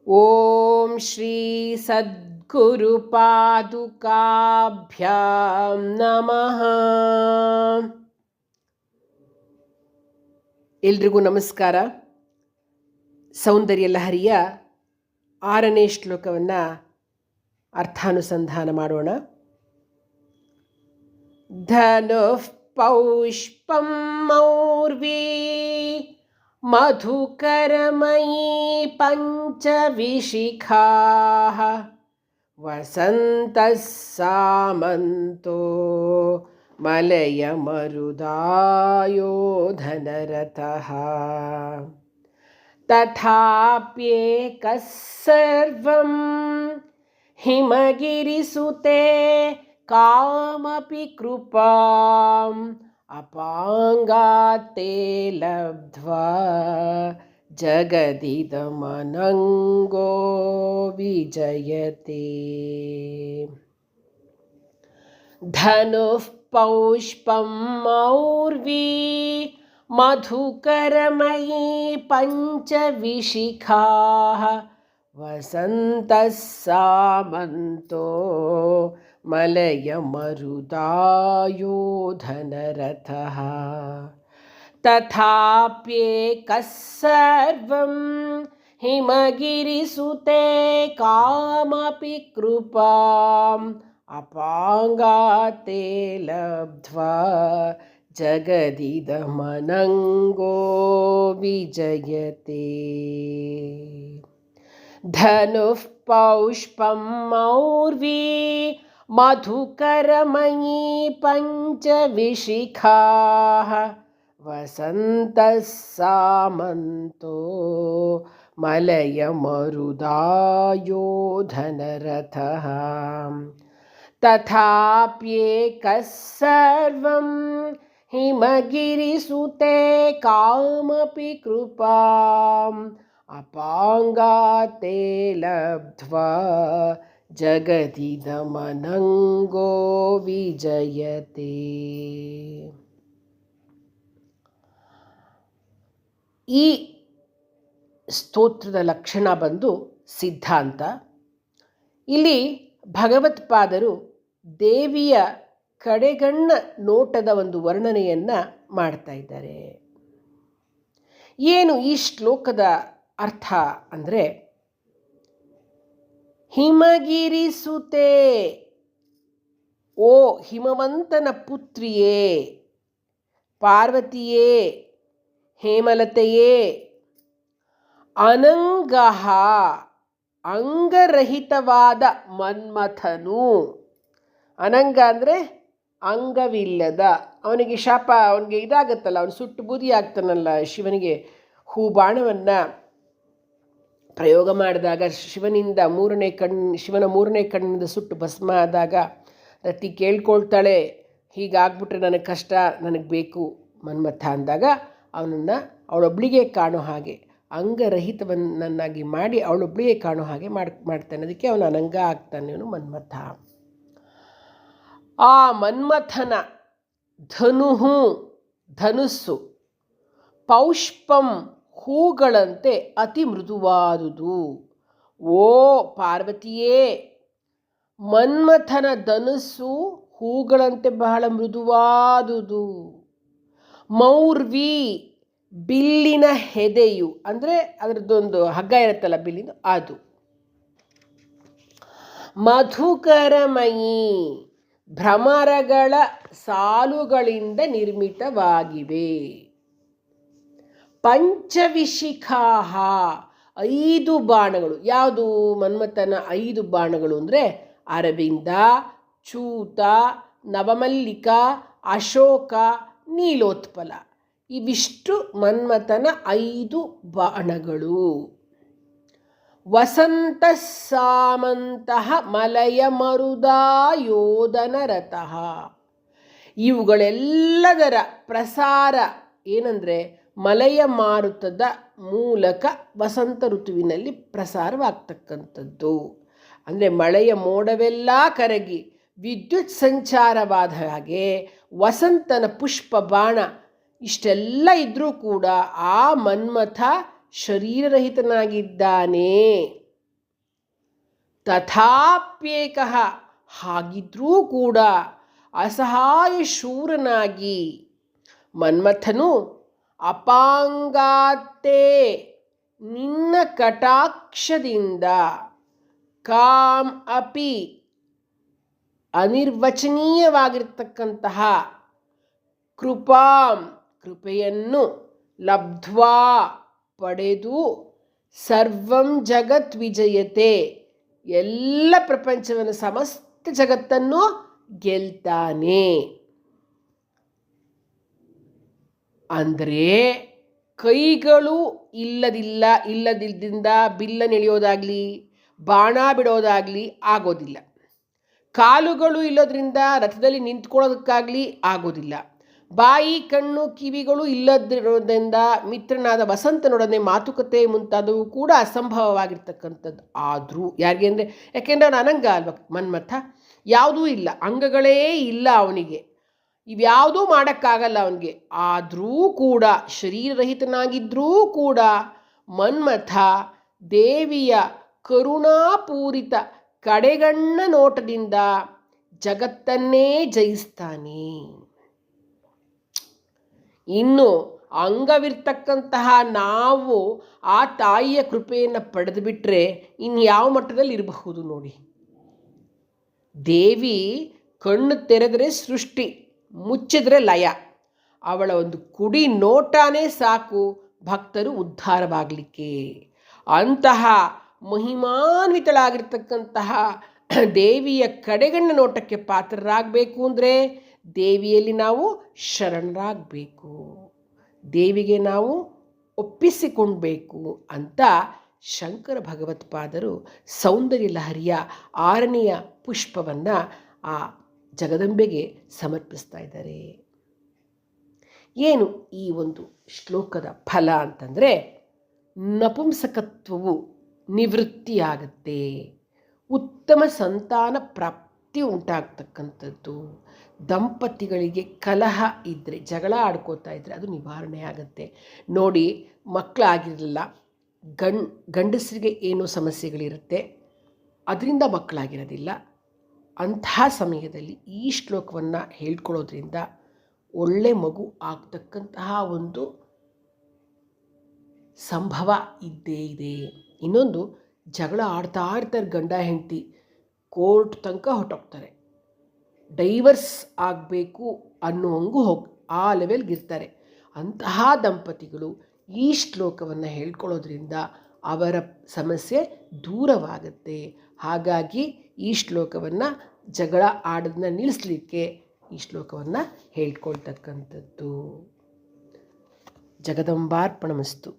ಓಂ ಶ್ರೀ ಸದ್ಗುರು ಪಾದುಕಾಭ್ಯಾಂ ನಮಃ. ಎಲ್ರಿಗೂ ನಮಸ್ಕಾರ. ಸೌಂದರ್ಯ ಲಹರಿಯ 6ನೇ ಶ್ಲೋಕವನ್ನು ಅರ್ಥಾನುಸಂಧಾನ ಮಾಡೋಣ. ಧನುಃ ಪೌಷ್ಪಂ ಮೌರ್ವೀ ಮಧುಕರಮಯೀ ಪಂಚವಿಶಿಖಾಃ ವಸಂತಃ ಸಾಮಂತೋ ಮಲಯಮರುದಾಯೋ ಧನರಥಃ ತಥಾಪ್ಯೇಕಃ ಸರ್ವಂ ಹಿಮಗಿರಿಸುತೆ ಕಾಮಪಿ ಕೃಪಾಂ ಅಪಾಂಗಾತೆ ಲಬ್ಧ್ವಾ ಜಗದಿದಮನಂಗೋ ವಿಜಯತೆ. ಧನುಃ ಪೌಷ್ಪಂ ಮೌರ್ವೀ ಮಧುಕರಮಯೀ ಪಂಚವಿಶಿಖಾಃ ವಸಂತಃ ಸಾಮಂತೋ ಮಲಯಮರುದಾಯೋ ಧನರಥಃ ತಥಾಪ್ಯೇಕಃ ಸರ್ವಂ ಹಿಮಗಿರಿಸುತೆ ಕಾಮಪಿ ಕೃಪಾಂ ಅಪಾಂಗಾತೆ ಲಬ್ಧ್ವಾ ಜಗದಿದಮನಂಗೋ ವಿಜಯತೆ. ಧನುಃ ಪೌಷ್ಪಂ ಮೌರ್ವೀ ಮಧುಕರಮಯೀ ಪಂಚವಿಶಿಖಾಃ ವಸಂತಃ ಸಾಮಂತೋ ಮಲಯಮರುದಾಯೋ ಧನರಥಃ ತಥಾಪ್ಯೇಕಃ ಸರ್ವಂ ಹಿಮಗಿರಿಸುತೆ ಕಾಮಪಿ ಕೃಪಾಂ ಅಪಾಂಗಾತೆ ಲಬ್ಧ್ವಾ ಜಗದಿದಮನಂಗೋ ವಿಜಯತೆ. ಈ ಸ್ತೋತ್ರದ ಲಕ್ಷಣ ಬಂದು ಸಿದ್ಧಾಂತ. ಇಲ್ಲಿ ಭಗವತ್ಪಾದರು ದೇವಿಯ ಕಡೆಗಣ್ಣ ನೋಟದ ಒಂದು ವರ್ಣನೆಯನ್ನು ಮಾಡ್ತಾ ಇದ್ದಾರೆ. ಏನು ಈ ಶ್ಲೋಕದ ಅರ್ಥ ಅಂದರೆ, ಹಿಮಗಿರಿಸುತೆ, ಓ ಹಿಮವಂತನ ಪುತ್ರಿಯೇ, ಪಾರ್ವತಿಯೇ, ಹೇಮಲತೆಯೇ, ಅನಂಗಃ ಅಂಗರಹಿತವಾದ ಮನ್ಮಥನು. ಅನಂಗ ಅಂದರೆ ಅಂಗವಿಲ್ಲದ, ಅವನಿಗೆ ಶಾಪ, ಅವನಿಗೆ ಇದಾಗತ್ತಲ್ಲ, ಅವನು ಸುಟ್ಟು ಬೂದಿ ಆಗ್ತಾನಲ್ಲ. ಶಿವನಿಗೆ ಹೂಬಾಣವನ್ನು ಪ್ರಯೋಗ ಮಾಡಿದಾಗ ಶಿವನ ಮೂರನೇ ಕಣ್ಣಿಂದ ಸುಟ್ಟು ಭಸ್ಮ ಆದಾಗ ರತಿ ಕೇಳ್ಕೊಳ್ತಾಳೆ, ಹೀಗಾಗ್ಬಿಟ್ರೆ ನನಗೆ ಕಷ್ಟ, ನನಗೆ ಬೇಕು ಮನ್ಮಥ ಅಂದಾಗ ಅವನನ್ನು ಅವಳೊಬ್ಬಳಿಗೆ ಕಾಣೋ ಹಾಗೆ ಅಂಗರಹಿತವನ್ನಾಗಿ ಮಾಡಿ ಅವಳೊಬ್ಬಳಿಗೆ ಕಾಣೋ ಹಾಗೆ ಮಾಡ್ತಾನೆ. ಅದಕ್ಕೆ ಅವನು ಅನಂಗ ಆಗ್ತಾನೆ, ಅವನು ಮನ್ಮಥ. ಆ ಮನ್ಮಥನ ಧನುಸ್ಸು ಪೌಷ್ಪಂ ಹೂಗಳಂತೆ ಅತಿ ಮೃದುವಾದುದು. ಓ ಪಾರ್ವತಿಯೇ, ಮನ್ಮಥನ ಧನುಸ್ಸು ಹೂಗಳಂತೆ ಬಹಳ ಮೃದುವಾದುದು. ಮೌರ್ವಿ ಬಿಲ್ಲಿನ ಹೆದೆಯು, ಅಂದರೆ ಅದರದ್ದೊಂದು ಹಗ್ಗ ಇರುತ್ತಲ್ಲ ಬಿಲ್ಲಿನ, ಅದು. ಮಧುಕರಮಯೀ ಭ್ರಮರಗಳ ಸಾಲುಗಳಿಂದ ನಿರ್ಮಿತವಾಗಿವೆ. ಪಂಚವಿಶಿಖಾಃ 5 ಬಾಣಗಳು. ಯಾವುದು ಮನ್ಮಥನ 5 ಬಾಣಗಳು ಅಂದರೆ ಅರವಿಂದ, ಚೂತ, ನವಮಲ್ಲಿಕ, ಅಶೋಕ, ನೀಲೋತ್ಪಲ. ಇವಿಷ್ಟು ಮನ್ಮಥನ 5 ಬಾಣಗಳು. ವಸಂತಃ ಸಾಮಂತಃ ಮಲಯಮರುದಾಯೋಧನ ರಥಃ. ಇವುಗಳೆಲ್ಲದರ ಪ್ರಸಾರ ಏನಂದರೆ ಮಲಯ ಮಾರುತದ ಮೂಲಕ ವಸಂತ ಋತುವಿನಲ್ಲಿ ಪ್ರಸಾರವಾಗ್ತಕ್ಕಂಥದ್ದು. ಅಂದರೆ ಮಳೆಯ ಮೋಡವೆಲ್ಲ ಕರಗಿ ವಿದ್ಯುತ್ ಸಂಚಾರವಾದ ಹಾಗೆ ವಸಂತನ ಪುಷ್ಪ ಬಾಣ ಇಷ್ಟೆಲ್ಲ ಇದ್ದರೂ ಕೂಡ ಆ ಮನ್ಮಥ ಶರೀರರಹಿತನಾಗಿದ್ದಾನೆ. ತಥಾಪ್ಯೇಕಃ ಹಾಗಿದ್ರೂ ಕೂಡ ಅಸಹಾಯ ಶೂರನಾಗಿ ಮನ್ಮಥನು ಅಪಾಂಗಾತ್ತೇ ನಿನ್ನ ಕಟಾಕ್ಷದಿಂದ ಕಾಮ್ ಅಪಿ ಅನಿರ್ವಚನೀಯವಾಗಿರ್ತಕ್ಕಂತಹ ಕೃಪೆಯನ್ನು ಲಬ್ಧ್ವಾ ಪಡೆದು ಸರ್ವಂ ಜಗತ್ ವಿಜಯತೆ ಎಲ್ಲ ಪ್ರಪಂಚವನ್ನು ಸಮಸ್ತ ಜಗತ್ತನ್ನು ಗೆಲ್ತಾನೆ. ಅಂದರೆ ಕೈಗಳು ಇಲ್ಲದಿದ್ದರಿಂದ ಬಿಲ್ಲನೆಳೆಯೋದಾಗಲಿ ಬಾಣ ಬಿಡೋದಾಗಲಿ ಆಗೋದಿಲ್ಲ. ಕಾಲುಗಳು ಇಲ್ಲೋದ್ರಿಂದ ರಥದಲ್ಲಿ ನಿಂತ್ಕೊಳ್ಳೋದಕ್ಕಾಗಲಿ ಆಗೋದಿಲ್ಲ. ಬಾಯಿ ಕಣ್ಣು ಕಿವಿಗಳು ಇಲ್ಲದಿರೋದ್ರಿಂದ ಮಿತ್ರನಾದ ವಸಂತನೊಡನೆ ಮಾತುಕತೆ ಮುಂತಾದವು ಕೂಡ ಅಸಂಭವವಾಗಿರ್ತಕ್ಕಂಥದ್ದು. ಆದರೂ ಯಾರಿಗೆ ಅಂದರೆ, ಯಾಕೆಂದರೆ ಅವನು ಅನಂಗ ಅಲ್ವ ಮನ್ಮಥ, ಯಾವುದೂ ಇಲ್ಲ, ಅಂಗಗಳೇ ಇಲ್ಲ ಅವನಿಗೆ, ಇವ್ಯಾವುದೂ ಮಾಡೋಕ್ಕಾಗಲ್ಲ ಅವನಿಗೆ. ಆದರೂ ಕೂಡ ಶರೀರರಹಿತನಾಗಿದ್ದರೂ ಕೂಡ ಮನ್ಮಥ ದೇವಿಯ ಕರುಣಾಪೂರಿತ ಕಡೆಗಣ್ಣ ನೋಟದಿಂದ ಜಗತ್ತನ್ನೇ ಜಯಿಸ್ತಾನೆ. ಇನ್ನು ಅಂಗವಿರ್ತಕ್ಕಂತಹ ನಾವು ಆ ತಾಯಿಯ ಕೃಪೆಯನ್ನು ಪಡೆದು ಬಿಟ್ಟರೆ ಇನ್ಯಾವ ಮಟ್ಟದಲ್ಲಿ ಇರಬಹುದು ನೋಡಿ. ದೇವಿ ಕಣ್ಣು ತೆರೆದರೆ ಸೃಷ್ಟಿ, ಮುಚ್ಚಿದ್ರೆ ಲಯ. ಅವಳ ಒಂದು ಕುಡಿ ನೋಟನೇ ಸಾಕು ಭಕ್ತರು ಉದ್ಧಾರವಾಗಲಿಕ್ಕೆ. ಅಂತಹ ಮಹಿಮಾನ್ವಿತಳಾಗಿರ್ತಕ್ಕಂತಹ ದೇವಿಯ ಕಡೆಗಣ್ಣ ನೋಟಕ್ಕೆ ಪಾತ್ರರಾಗಬೇಕು ಅಂದರೆ ದೇವಿಯಲ್ಲಿ ನಾವು ಶರಣರಾಗಬೇಕು, ದೇವಿಗೆ ನಾವು ಒಪ್ಪಿಸಿಕೊಳ್ಬೇಕು ಅಂತ ಶಂಕರ ಭಗವತ್ಪಾದರು ಸೌಂದರ್ಯ ಲಹರಿಯ 6ನೆಯ ಪುಷ್ಪವನ್ನು ಆ ಜಗದಂಬೆಗೆ ಸಮರ್ಪಿಸ್ತಾ ಇದ್ದಾರೆ. ಏನು ಈ ಒಂದು ಶ್ಲೋಕದ ಫಲ ಅಂತಂದರೆ, ನಪುಂಸಕತ್ವವು ನಿವೃತ್ತಿಯಾಗತ್ತೆ, ಉತ್ತಮ ಸಂತಾನ ಪ್ರಾಪ್ತಿ ಉಂಟಾಗ್ತಕ್ಕಂಥದ್ದು, ದಂಪತಿಗಳಿಗೆ ಕಲಹ ಇದ್ದರೆ, ಜಗಳ ಆಡ್ಕೋತಾ ಇದ್ದರೆ ಅದು ನಿವಾರಣೆ ಆಗುತ್ತೆ. ನೋಡಿ, ಮಕ್ಕಳಾಗಿರಲಿಲ್ಲ, ಗಂಡಸರಿಗೆ ಏನೋ ಸಮಸ್ಯೆಗಳಿರುತ್ತೆ, ಅದರಿಂದ ಮಕ್ಕಳಾಗಿರೋದಿಲ್ಲ. ಅಂತಹ ಸಮಯದಲ್ಲಿ ಈ ಶ್ಲೋಕವನ್ನು ಹೇಳ್ಕೊಳ್ಳೋದ್ರಿಂದ ಒಳ್ಳೆ ಮಗು ಆಗ್ತಕ್ಕಂತಹ ಒಂದು ಸಂಭವ ಇದ್ದೇ ಇದೆ. ಇನ್ನೊಂದು, ಜಗಳ ಆಡ್ತಾ ಇರ್ತಾರೆ ಗಂಡ ಹೆಂಡತಿ, ಕೋರ್ಟ್ ತನಕ ಹೊರಟೋಗ್ತಾರೆ, ಡೈವರ್ಸ್ ಆಗಬೇಕು ಅನ್ನೋಂಗೂ ಆ ಲೆವೆಲ್ಗಿರ್ತಾರೆ. ಅಂತಹ ದಂಪತಿಗಳು ಈ ಶ್ಲೋಕವನ್ನು ಹೇಳ್ಕೊಳ್ಳೋದ್ರಿಂದ ಅವರ ಸಮಸ್ಯೆ ದೂರವಾಗುತ್ತೆ. ಹಾಗಾಗಿ ಈ ಶ್ಲೋಕವನ್ನು ಜಗಳ ಆಡೋದನ್ನ ನಿಲ್ಲಿಸಲಿಕ್ಕೆ ಈ ಶ್ಲೋಕವನ್ನು ಹೇಳ್ಕೊಳ್ತಕ್ಕಂಥದ್ದು. ಜಗದಂಬಾರ್ಪಣಮಸ್ತು.